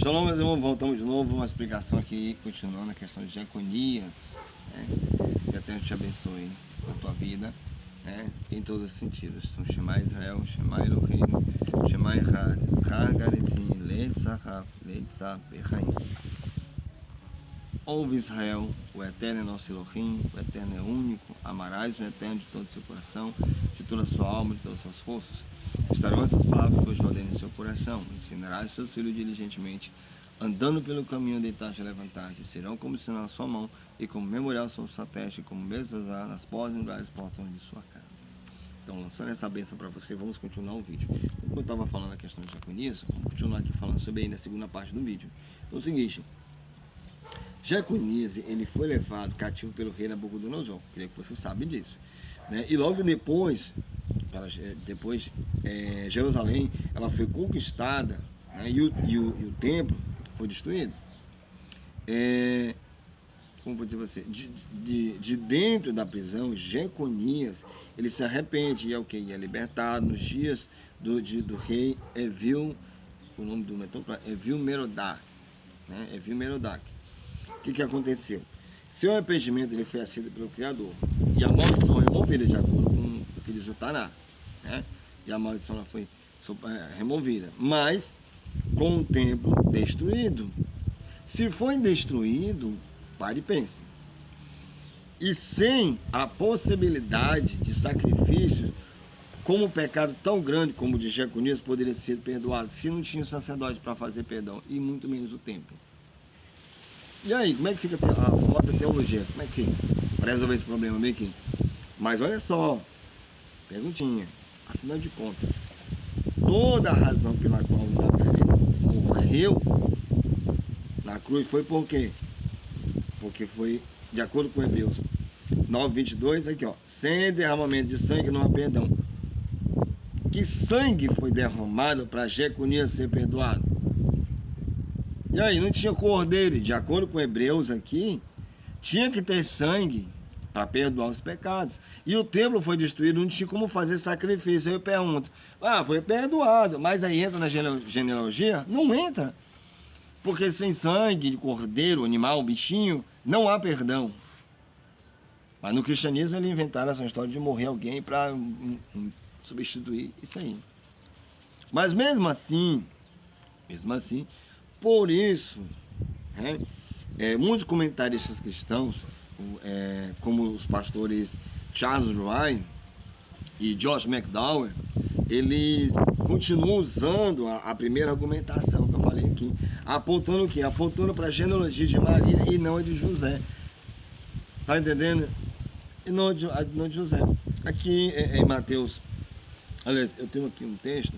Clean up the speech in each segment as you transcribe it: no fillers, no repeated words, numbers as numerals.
Shalom, meus irmãos, voltamos de novo, uma explicação aqui, continuando a questão de diaconias, né? Que até te abençoe na tua vida, né? Em todos os sentidos. Então, Shema Israel, Shema Elohim, Shema Echad, Chag Aretzim, Leitzachaf, Leitzach Bechaim. Ouve Israel, o Eterno é nosso Elohim, o Eterno é único, amarás o Eterno de todo o seu coração, de toda a sua alma, de todas as suas forças. Estarão essas palavras que hoje ordeno em seu coração, ensinarás seus filhos diligentemente, andando pelo caminho deitar-te e levantar-te, serão como sinal na sua mão, e como memorial sobre sua testa, e como mesas nas portas e lugares portões de sua casa. Então, lançando essa bênção para você, vamos continuar o vídeo. Como eu estava falando a questão de Jeconias, vamos continuar aqui falando sobre ele na segunda parte do vídeo. Então, é o seguinte, Jeconias, ele foi levado cativo pelo rei Nabucodonosor, queria que você sabe disso, né? E logo depois, Jerusalém, ela foi conquistada, né? e o templo foi destruído. Como vou dizer você, de dentro da prisão, Jeconias, ele se arrepende e é o que? É libertado nos dias do rei Evil, o nome do metrô, Evil Merodach, né? Evil Merodach. O que aconteceu? Seu arrependimento ele foi aceito pelo Criador e a maldição removida de acordo com o que diz o Taná, né? E a maldição ela foi removida, mas com o templo destruído. Se foi destruído, pare e pense. E sem a possibilidade de sacrifícios, como um pecado tão grande como o de Jeconias poderia ser perdoado, se não tinha sacerdote para fazer perdão, e muito menos o templo. E aí, como é que fica a nossa teologia? Como é que fica? Para resolver esse problema bem aqui. Mas olha só, perguntinha, afinal de contas, toda a razão pela qual o Nazareno morreu na cruz foi por quê? Porque foi, de acordo com Hebreus 9:22, aqui ó, sem derramamento de sangue não há perdão. Que sangue foi derramado para Jeconias ser perdoado? E aí, não tinha cordeiro, de acordo com Hebreus aqui, tinha que ter sangue para perdoar os pecados. E o templo foi destruído, não tinha como fazer sacrifício. Aí eu pergunto, foi perdoado, mas aí entra na genealogia? Não entra. Porque sem sangue de cordeiro, animal, bichinho, não há perdão. Mas no cristianismo eles inventaram essa história de morrer alguém para substituir isso aí. Mas mesmo assim, por isso, né, muitos comentaristas cristãos, como os pastores Charles Wright e Josh McDowell, eles continuam usando a primeira argumentação que eu falei aqui, apontando o quê? Apontando para a genealogia de Maria e não a de José. Tá entendendo? E não de José. Aqui em Mateus, aliás, eu tenho aqui um texto,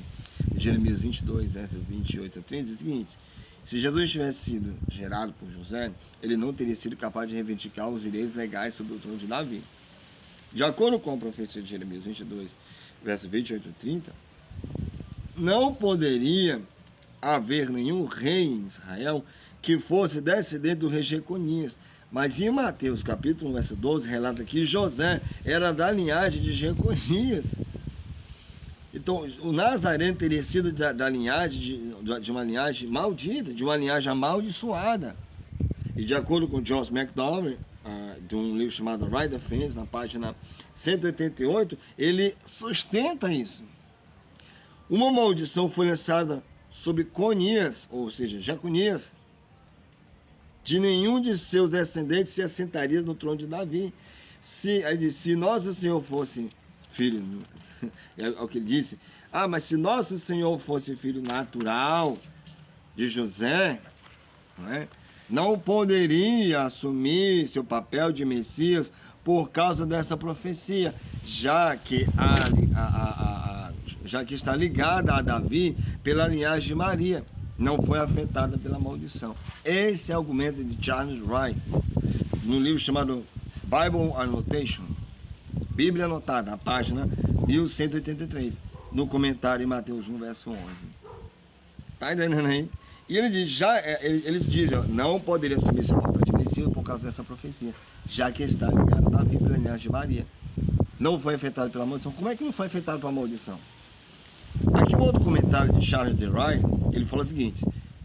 Jeremias 22, versos 28 a 30, diz o seguinte: se Jesus tivesse sido gerado por José, ele não teria sido capaz de reivindicar os direitos legais sobre o trono de Davi. De acordo com a profecia de Jeremias 22, versos 28 a 30, não poderia haver nenhum rei em Israel que fosse descendente do rei Jeconias. Mas em Mateus capítulo 1, verso 12, relata que José era da linhagem de Jeconias. Então, o Nazareno teria sido da linhagem, de uma linhagem maldita, de uma linhagem amaldiçoada. E de acordo com Josh McDowell, de um livro chamado Right Defense, na página 188, ele sustenta isso. Uma maldição foi lançada sobre Conias, ou seja, Jeconias. De nenhum de seus descendentes se assentaria no trono de Davi. Se nosso Senhor fosse filho, é o que ele disse, mas se nosso Senhor fosse filho natural de José, não poderia assumir seu papel de Messias por causa dessa profecia, já que está ligada a Davi pela linhagem de Maria, não foi afetada pela maldição. Esse é o argumento de Charles Wright, no livro chamado Bible Annotation, Bíblia Anotada, a página 1183, no comentário em Mateus 1, verso 11. Tá entendendo aí? E ele diz, eles dizem, não poderia assumir seu papel de Messias por causa dessa profecia, já que está ligado a Davi pela linhagem de Maria. Não foi afetado pela maldição. Como é que não foi afetado pela maldição? Aqui um outro comentário de Charles de Wright, ele fala o seguinte: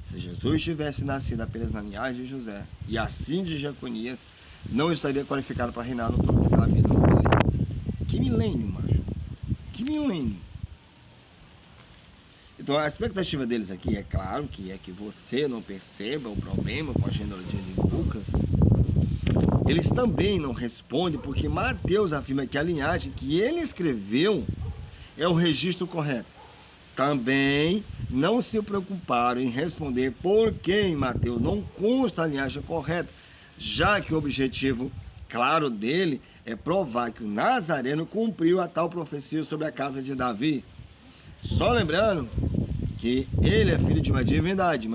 Se Jesus tivesse nascido apenas na linhagem de José, e assim de Jeconias, não estaria qualificado para reinar no trono de Davi no milênio. Que milênio, macho? Que milênio? Então a expectativa deles aqui, é claro, que é que você não perceba o problema com a genealogia de Lucas. Eles também não respondem porque Mateus afirma que a linhagem que ele escreveu é o registro correto. Também não se preocuparam em responder por que em Mateus não consta a linhagem correta, já que o objetivo claro dele é provar que o Nazareno cumpriu a tal profecia sobre a casa de Davi. Só lembrando que ele é filho de uma divindade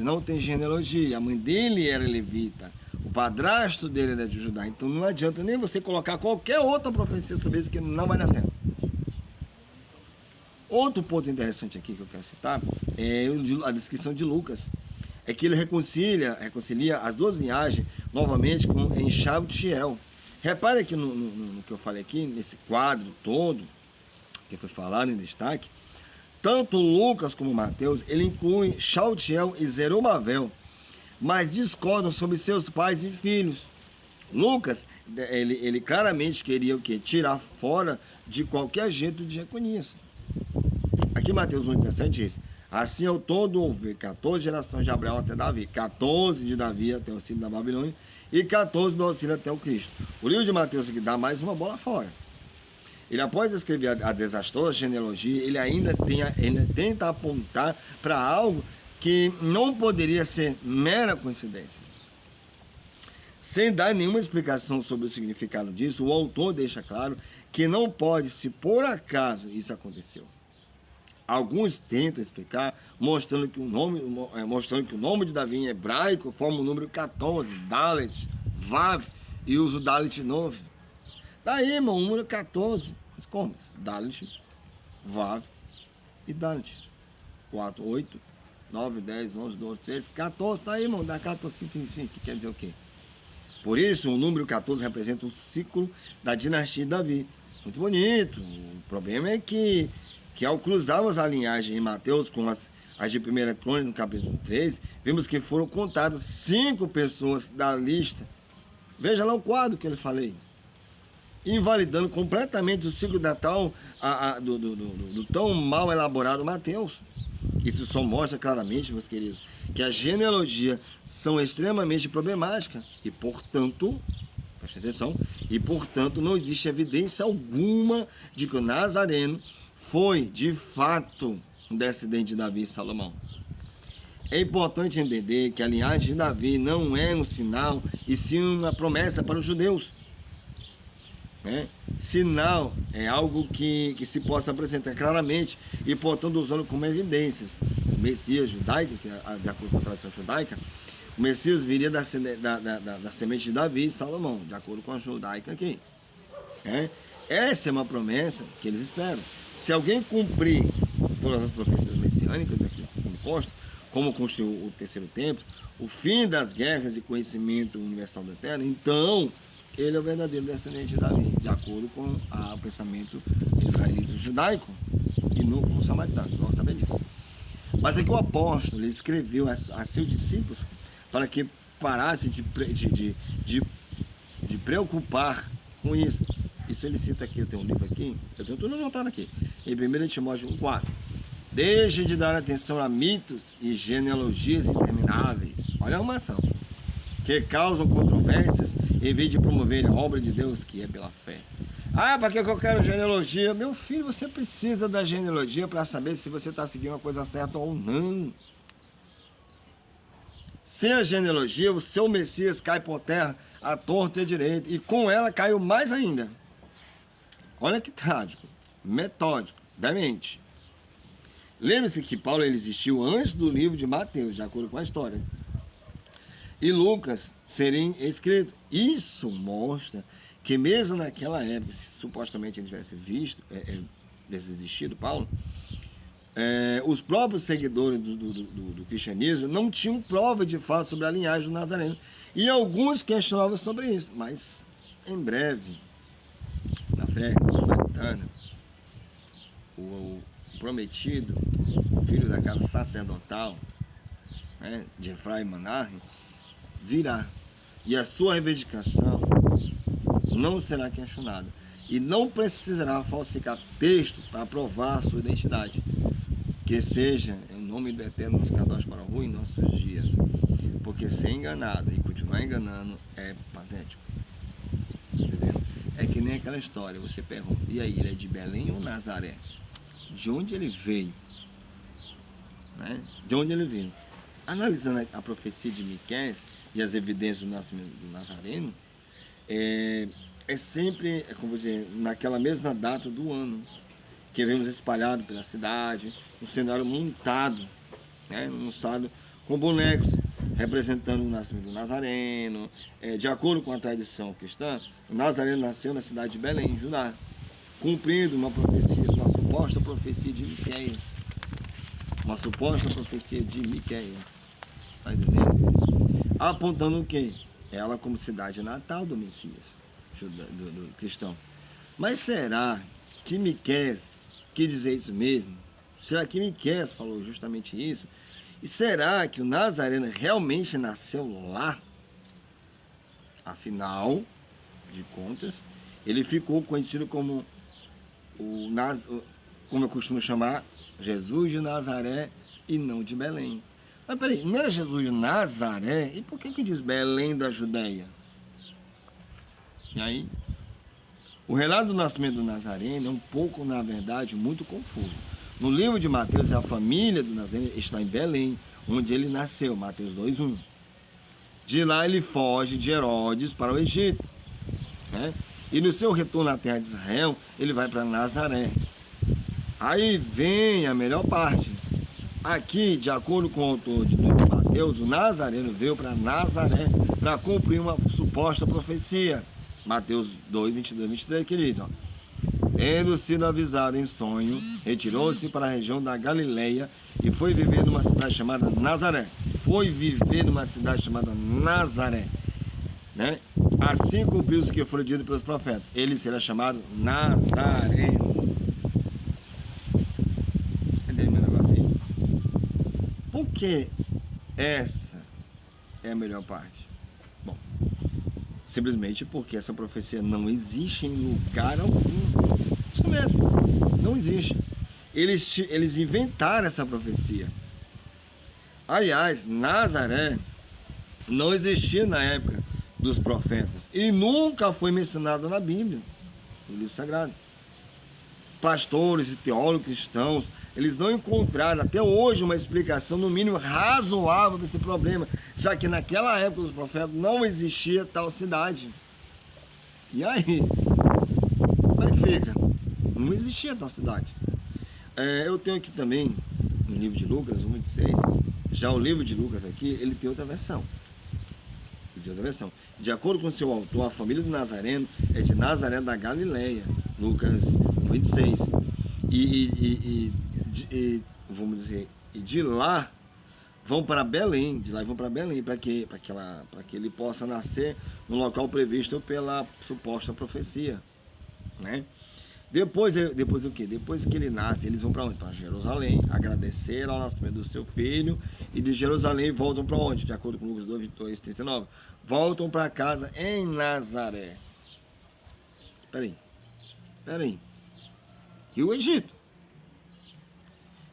não tem genealogia, a mãe dele era levita, o padrasto dele era de Judá, então não adianta nem você colocar qualquer outra profecia sobre isso que não vai dar certo. Outro ponto interessante aqui que eu quero citar é a descrição de Lucas, é que ele reconcilia as duas linhagens novamente em Shaltiel. Repare aqui no que eu falei aqui, nesse quadro todo, que foi falado em destaque, tanto Lucas como Mateus, ele inclui Shaltiel e Zerubabel, mas discordam sobre seus pais e filhos. Lucas, ele claramente queria o quê? Tirar fora de qualquer jeito de Jeconias. Aqui Mateus 1,17 diz: assim ao todo houve 14 gerações de Abraão até Davi, 14 de Davi até o auxílio da Babilônia e 14 do auxílio até o Cristo. O livro de Mateus aqui dá mais uma bola fora. Ele, após escrever a desastrosa genealogia, ele ainda tenta apontar para algo que não poderia ser mera coincidência. Sem dar nenhuma explicação sobre o significado disso, o autor deixa claro que não pode, se por acaso isso aconteceu. Alguns tentam explicar, mostrando que o nome de Davi em hebraico forma o número 14, Dalet, Vav, e usa o Dalet 9. Daí, irmão, o número 14. Mas como? Dalet, Vav e Dalet. 4, 8, 9, 10, 11, 12, 13, 14. Tá aí, irmão, dá 14, 5, que quer dizer o quê? Por isso, o número 14 representa o ciclo da dinastia de Davi. Muito bonito. O problema é que ao cruzarmos a linhagem em Mateus com as de 1 Crônicas, no capítulo 3, vimos que foram contadas 5 pessoas da lista. Veja lá o quadro que eu falei. Invalidando completamente o ciclo datal do tão mal elaborado Mateus. Isso só mostra claramente, meus queridos, que as genealogias são extremamente problemáticas e, portanto, preste atenção, não existe evidência alguma de que o Nazareno foi, de fato, um descendente de Davi e Salomão. É importante entender que a linhagem de Davi não é um sinal, e sim uma promessa para os judeus. Sinal é algo que se possa apresentar claramente e, portanto, usando como evidências. O Messias judaico, que é de acordo com a tradição judaica, o Messias viria da semente de Davi e Salomão, de acordo com a judaica aqui. Essa é uma promessa que eles esperam. Se alguém cumprir todas as profecias messiânicas daqui imposto, como construiu o terceiro templo, o fim das guerras e conhecimento universal da terra, então ele é o verdadeiro descendente de Davi, de acordo com o pensamento israelita judaico e não com o samaritano, vamos saber disso. Mas aqui o apóstolo ele escreveu a seus discípulos para que parassem de preocupar com isso. Isso ele cita aqui, eu tenho um livro aqui, eu tenho tudo anotado aqui, em 1 Timóteo 1,4. Deixe de dar atenção a mitos e genealogias intermináveis, olha a arrumação, que causam controvérsias, em vez de promover a obra de Deus que é pela fé. Para que eu quero genealogia? Meu filho, você precisa da genealogia para saber se você está seguindo a coisa certa ou não. Sem a genealogia, o seu Messias cai por terra à torta e à direita, e com ela caiu mais ainda. Olha que trágico, metódico, demente. Lembre-se que Paulo ele existiu antes do livro de Mateus, de acordo com a história. E Lucas seria escrito. Isso mostra que mesmo naquela época, se supostamente ele tivesse existido Paulo, os próprios seguidores do cristianismo não tinham prova de fato sobre a linhagem do Nazareno. E alguns questionavam sobre isso, mas em breve, na fé samaritana, o prometido, o filho da casa sacerdotal, né, de Efraim Manahem, virá. E a sua reivindicação não será questionada. E não precisará falsificar texto para provar a sua identidade. Que seja em nome do Eterno nos Kadosh para o em nossos dias. Porque ser enganado e continuar enganando é patético. Entendeu? É que nem aquela história, você pergunta, e aí, ele é de Belém ou Nazaré? De onde ele veio? Né? De onde ele veio? Analisando a profecia de Miqueias e as evidências do nascimento do Nazareno, é sempre, como dizer, naquela mesma data do ano, que vemos espalhado pela cidade, um cenário montado, né? Um estado com bonecos, representando o nascimento do Nazareno. De acordo com a tradição cristã, o Nazareno nasceu na cidade de Belém, Judá, cumprindo uma profecia, uma suposta profecia de Miqueias. Uma suposta profecia de Miqueias. Está entendendo? Apontando o quê? Ela como cidade natal do Messias, do cristão. Mas será que Miqueias quis dizer isso mesmo? Será que Miqueias falou justamente isso? E será que o Nazareno realmente nasceu lá? Afinal de contas, ele ficou conhecido como como eu costumo chamar, Jesus de Nazaré e não de Belém. Mas peraí, não era Jesus de Nazaré? E por que diz Belém da Judéia? E aí, o relato do nascimento do Nazareno é um pouco, na verdade, muito confuso. No livro de Mateus, a família do Nazareno está em Belém, onde ele nasceu, Mateus 2:1. De lá ele foge de Herodes para o Egito, né? E no seu retorno à terra de Israel, ele vai para Nazaré. Aí vem a melhor parte. Aqui, de acordo com o autor de Mateus, o Nazareno veio para Nazaré para cumprir uma suposta profecia. Mateus 2:22-23, que diz, ó: tendo sido avisado em sonho, retirou-se para a região da Galileia e foi viver numa cidade chamada Nazaré. Né? Assim cumpriu-se o que foi dito pelos profetas. Ele será chamado Nazareno. Entendeu meu negócio aí? Por que essa é a melhor parte? Bom, simplesmente porque essa profecia não existe em lugar algum. Isso mesmo, não existe. Eles inventaram essa profecia. Aliás, Nazaré não existia na época dos profetas e nunca foi mencionada na Bíblia, no livro sagrado. Pastores e teólogos cristãos, eles não encontraram até hoje uma explicação, no mínimo razoável, desse problema, já que naquela época dos profetas não existia tal cidade. E aí, como é que fica? Não existia tal cidade. Eu tenho aqui também, no livro de Lucas 1:26, já o livro de Lucas aqui, ele tem outra versão. De acordo com seu autor, a família do Nazareno é de Nazaré da Galileia, Lucas 1:26. Vamos dizer, e de lá vão para Belém, para que ele possa nascer no local previsto pela suposta profecia, né? Depois o quê? Depois que ele nasce, eles vão para onde? Para Jerusalém, agradecer ao nascimento do seu filho, e de Jerusalém voltam para onde? De acordo com Lucas 2:39, voltam para casa em Nazaré. Espera aí. E o Egito?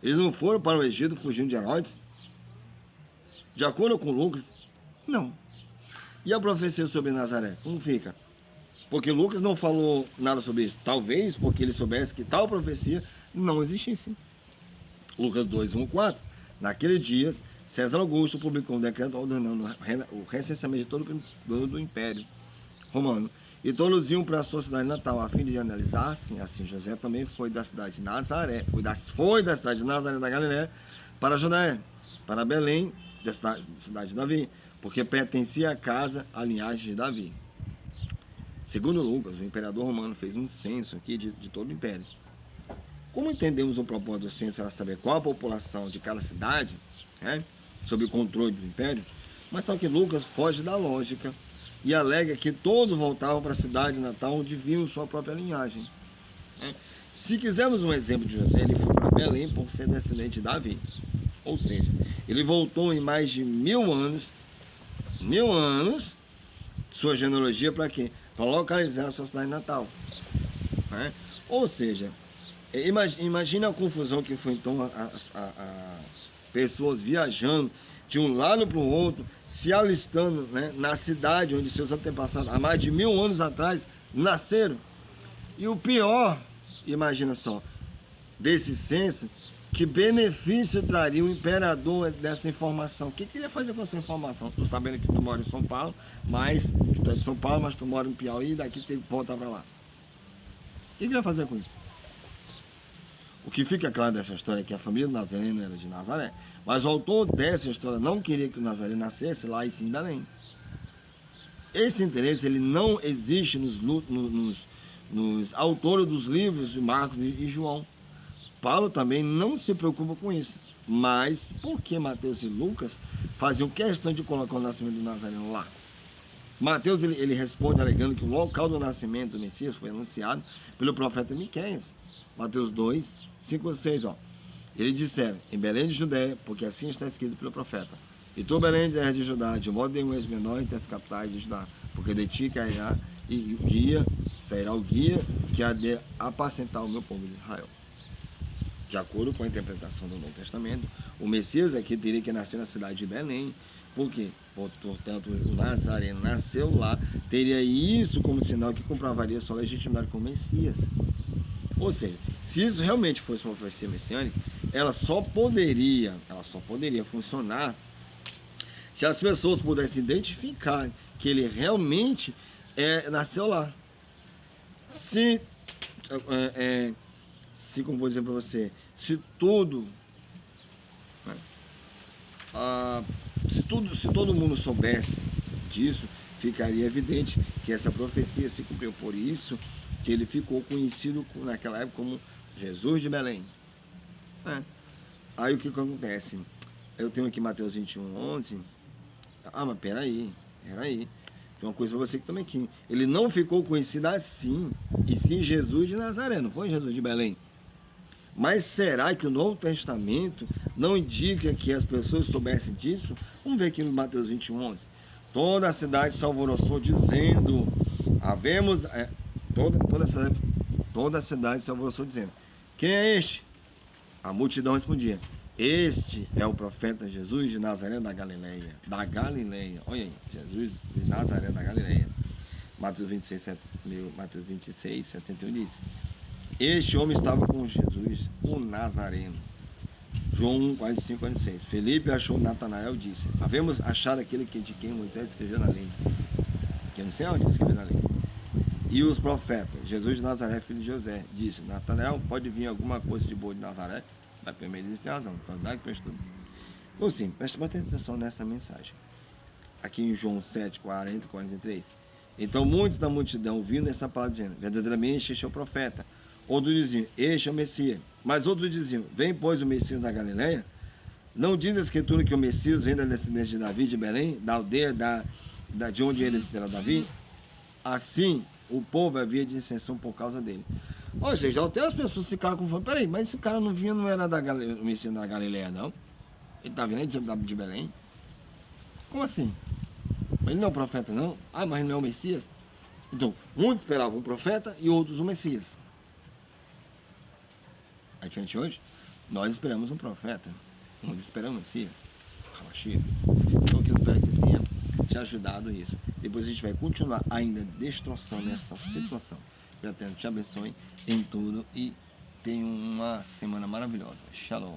Eles não foram para o Egito fugindo de Herodes? De acordo com Lucas, não. E a profecia sobre Nazaré, como fica? Porque Lucas não falou nada sobre isso. Talvez porque ele soubesse que tal profecia não existisse. Lucas 2:1-4. Naqueles dias, César Augusto publicou um decreto ordenando o recenseamento de todo do Império Romano. E todos iam para a sua cidade natal, a fim de analisassem. Assim, José também foi da cidade de Nazaré, foi da cidade de Nazaré da Galileia para Judéia, para Belém, da cidade de Davi, porque pertencia à casa, à linhagem de Davi. Segundo Lucas, o imperador romano fez um censo aqui de todo o império. Como entendemos o propósito do censo era saber qual a população de cada cidade, né, sob o controle do império, mas só que Lucas foge da lógica e alega que todos voltavam para a cidade natal onde viam sua própria linhagem, né? Se quisermos um exemplo de José, ele foi para Belém por ser descendente de Davi. Ou seja, ele voltou em mais de 1000 anos, sua genealogia para quê? Para localizar a sua cidade natal. Né? Ou seja, imagina a confusão que foi então a pessoas viajando de um lado para o outro, se alistando, né, na cidade onde seus antepassados, há mais de 1000 anos atrás, nasceram. E o pior, imagina só, desse censo, que benefício traria o imperador dessa informação? O que ele ia fazer com essa informação? Estou sabendo que tu mora em São Paulo, mas que tu é de São Paulo, mas tu mora em Piauí, e daqui tem que voltar para lá. O que ele ia fazer com isso? O que fica claro dessa história é que a família do Nazareno era de Nazaré, mas o autor dessa história não queria que o Nazareno nascesse lá e sim em Belém. Esse interesse ele não existe nos autores dos livros de Marcos e João. Paulo também não se preocupa com isso. Mas por que Mateus e Lucas faziam questão de colocar o nascimento do Nazareno lá? Mateus ele responde alegando que o local do nascimento do Messias foi anunciado pelo profeta Miqueias. Mateus 2, 5 a 6, ó. Eles disseram, em Belém de Judéia, porque assim está escrito pelo profeta. E tu, Belém, és de Judá, de modo nenhum és menor entre as capitais de Judá, porque de ti cairá e sairá o guia que há de apacentar o meu povo de Israel. De acordo com a interpretação do Novo Testamento, o Messias aqui teria que nascer na cidade de Belém. Por quê? Portanto, o Nazareno nasceu lá, teria isso como sinal que comprovaria sua legitimidade como Messias. Ou seja, se isso realmente fosse uma profecia messiânica, ela só poderia funcionar se as pessoas pudessem identificar que ele realmente nasceu lá. Se como vou dizer para você, se todo mundo soubesse disso, ficaria evidente que essa profecia se cumpriu. Por isso que ele ficou conhecido naquela época como Jesus de Belém. Aí o que acontece? Eu tenho aqui Mateus 21, 11. Mas peraí. Tem uma coisa para você que também aqui. Ele não ficou conhecido assim, e sim Jesus de Nazaré, não foi Jesus de Belém. Mas será que o Novo Testamento não indica que as pessoas soubessem disso? Vamos ver aqui no Mateus 21, 11. Toda a cidade se alvoroçou dizendo, toda a cidade se alvoroçou dizendo, quem é este? A multidão respondia, este é o profeta Jesus de Nazaré da Galileia. Olha aí, Jesus de Nazaré da Galileia. Mateus 26, 71 diz, este homem estava com Jesus, o Nazareno. João 1, 45, 46. Felipe achou Natanael e disse, havemos achado aquele de quem Moisés escreveu na lei. Que eu não sei onde ele escreveu na lei. E os profetas, Jesus de Nazaré, filho de José, disse, Natanael, pode vir alguma coisa de boa de Nazaré? Vai primeiro dizer razão, então dá que presta tudo. Então sim, preste bastante atenção nessa mensagem. Aqui em João 7, 40 e 43. Então muitos da multidão ouvindo essa palavra dizendo, verdadeiramente este é o profeta. Outros diziam, este é o Messias. Mas outros diziam, vem pois o Messias da Galileia? Não diz a Escritura que o Messias vem da descendência de Davi de Belém, da aldeia de onde ele era Davi? Assim, o povo havia dissensão por causa dele. Ou seja, até as pessoas ficaram com fome. Peraí, mas esse cara não vinha, não era o Messias da Galileia, não? Ele está vindo de Belém? Como assim? Ele não é o profeta, não? Mas não é o Messias? Então, uns esperavam um profeta e outros o Messias. A diferente hoje, nós esperamos um profeta, nós esperamos o Messias, Então, que eu espero que tenha te ajudado isso. Depois a gente vai continuar ainda destroçando essa situação. Que Deus te abençoe em tudo e tenha uma semana maravilhosa. Shalom.